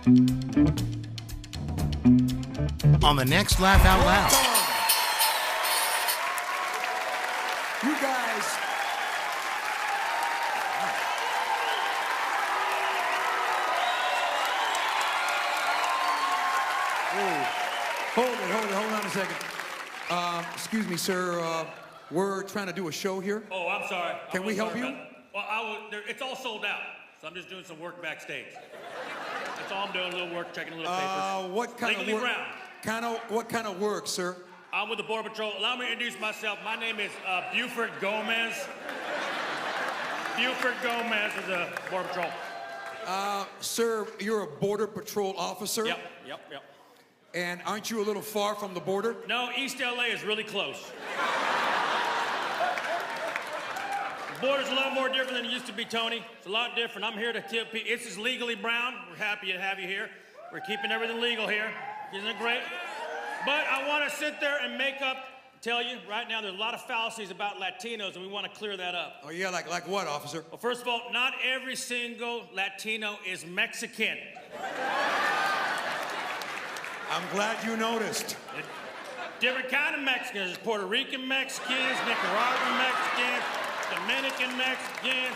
On the next Laugh Out Loud. You guys. Hold on a second. Excuse me, sir. We're trying to do a show here. Oh, I'm sorry. Can we help you? Well, it's all sold out, so I'm just doing some work backstage. That's all I'm doing, a little work, checking a little papers. What kind Legally of work? brown. What kind of work, sir? I'm with the Border Patrol. Allow me to introduce myself. My name is Buford Gomez. Buford Gomez is the Border Patrol. Sir, you're a Border Patrol officer? Yep. And aren't you a little far from the border? No, East LA is really close. The border's a lot more different than it used to be, Tony. It's a lot different. I'm here to tell people, this is legally brown. We're happy to have you here. We're keeping everything legal here. Isn't it great? But I want to sit there and tell you, right now there's a lot of fallacies about Latinos, and we want to clear that up. Oh, yeah, like what, officer? Well, first of all, not every single Latino is Mexican. I'm glad you noticed. Different kind of Mexicans. There's Puerto Rican Mexicans, Nicaraguan Mexicans, Dominican Mexicans.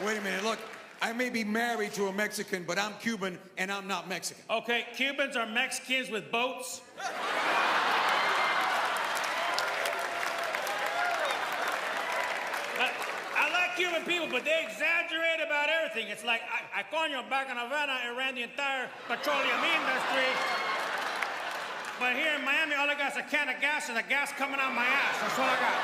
Wait a minute. Look, I may be married to a Mexican, but I'm Cuban, and I'm not Mexican. Okay, Cubans are Mexicans with boats. I like Cuban people, but they exaggerate about everything. It's like, I coño, back in Havana, I ran the entire petroleum industry. But here in Miami, all I got is a can of gas and the gas coming out my ass. That's all I got.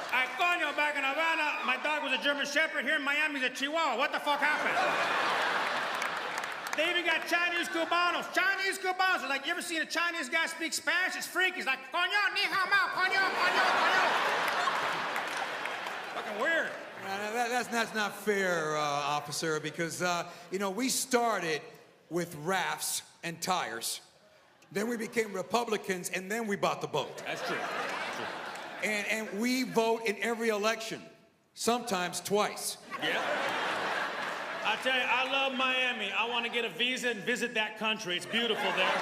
I coño, back in Havana, my dog was a German Shepherd. Here in Miami, he's a Chihuahua. What the fuck happened? They even got Chinese Cubanos. Chinese Cubanos. Like, you ever seen a Chinese guy speak Spanish? It's freaky. He's like, coño, ni hao mao, coño, coño, coño. Fucking weird. That's not fair, officer, because, we started with rafts and tires. Then we became Republicans, and then we bought the boat. That's true. And we vote in every election, sometimes twice. Yeah. I tell you, I love Miami. I want to get a visa and visit that country. It's beautiful there.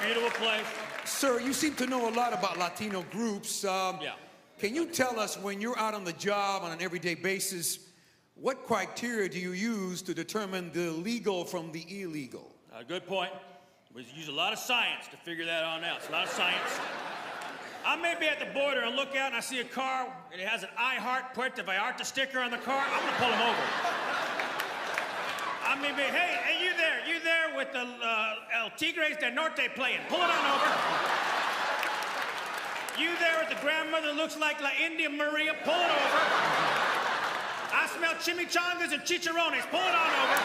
Beautiful place. Sir, you seem to know a lot about Latino groups. Yeah. Can you tell us, when you're out on the job on an everyday basis, what criteria do you use to determine the legal from the illegal? Good point. We use a lot of science to figure that on out. It's a lot of science. I may be at the border and look out and I see a car and it has an I Heart Puerto Vallarta sticker on the car. I'm gonna pull him over. I may be, hey, you there with the El Tigres del Norte playing. Pull it on over. You there with the grandmother that looks like La India Maria. Pull it over. I smell chimichangas and chicharrones. Pull it on over.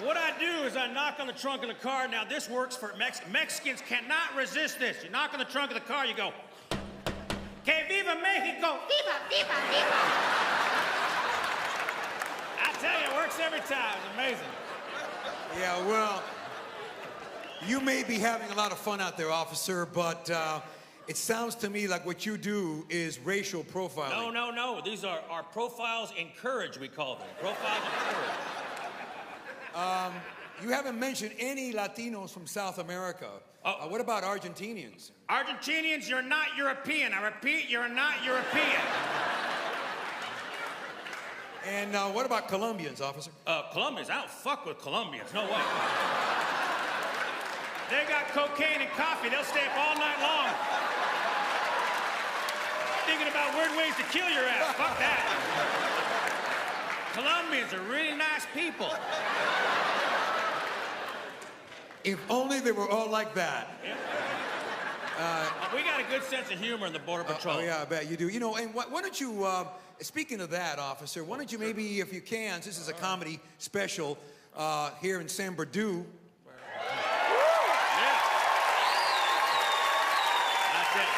What I do is I knock on the trunk of the car. Now, this works for Mexicans cannot resist this. You knock on the trunk of the car, you go, Que viva Mexico! Viva, viva, viva! I tell you, it works every time. It's amazing. Yeah, well, you may be having a lot of fun out there, officer, but it sounds to me like what you do is racial profiling. No. These are our profiles encourage, we call them. Profiles encourage. You haven't mentioned any Latinos from South America. What about Argentinians? Argentinians, you're not European. I repeat, you're not European. And what about Colombians, officer? Colombians? I don't fuck with Colombians. No way. They got cocaine and coffee. They'll stay up all night long. Thinking about weird ways to kill your ass. Fuck that. Colombians are really nice people. If only they were all like that. Yeah. We got a good sense of humor in the Border Patrol. Oh, yeah, I bet you do. And why don't you, speaking of that, officer, why don't you maybe, if you can, this is a comedy special here in San Bernardino. Yeah. That's it.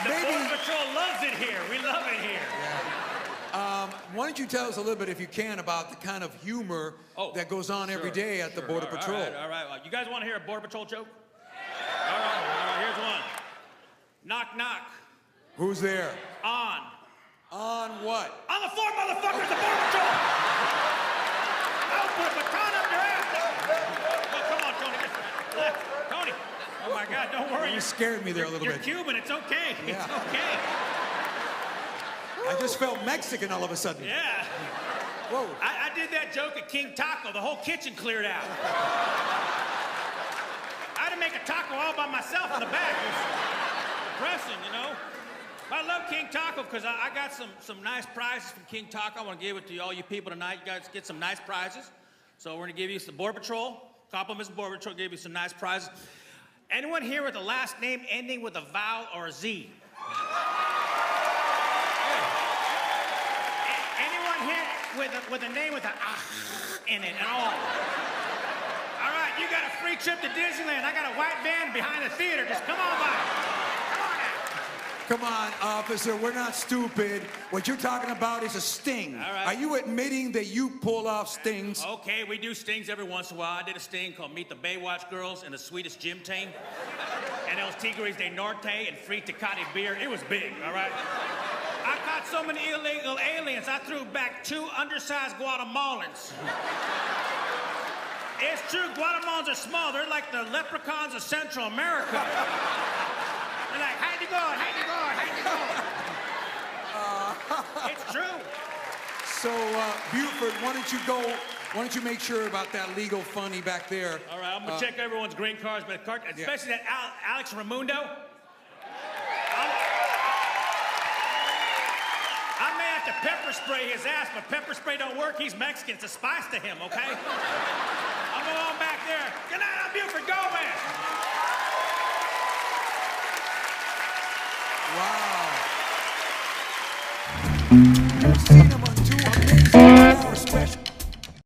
The Border Patrol loves it here. We love it here. Yeah. Why don't you tell us a little bit, if you can, about the kind of humor that goes on every day at the Border Patrol? All right. You guys want to hear a Border Patrol joke? All right, here's one. Knock, knock. Who's there? On. On what? On the floor, motherfuckers, the Border Patrol! I'll put a baton up your ass! Oh, come on, Tony. Tony. Oh, my God, don't worry. You scared me there a little bit. You're Cuban, it's okay. Yeah. It's okay. I just felt Mexican all of a sudden. Yeah. Whoa. I did that joke at King Taco. The whole kitchen cleared out. I had to make a taco all by myself in the back. It was depressing, you know? But I love King Taco because I got some nice prizes from King Taco. I want to give it to all you people tonight. You guys get some nice prizes. So we're going to give you some Border Patrol. Compliments of Border Patrol. Give you some nice prizes. Anyone here with a last name ending with a vowel or a Z? Anyone here with a name with an in it at all? All right, you got a free trip to Disneyland. I got a white van behind the theater. Just come on by. Come on, officer, we're not stupid. What you're talking about is a sting. All right. Are you admitting that you pull off stings? Okay, we do stings every once in a while. I did a sting called Meet the Baywatch Girls and the Sweetest Gym Team. And El Tigres de Norte and Free Tecate beer. It was big, all right? I caught so many illegal aliens, I threw back 2 undersized Guatemalans. It's true, Guatemalans are small. They're like the leprechauns of Central America. They're like, how'd you go? How'd you go? How'd you go? It's true. So, Buford, why don't you make sure about that legal funny back there? All right, I'm gonna check everyone's green cards, but especially that Alex Raimundo. I may have to pepper spray his ass, but pepper spray don't work. He's Mexican. It's a spice to him, okay? I'll go on back there. Good night, I'm Buford Gomez. Wow.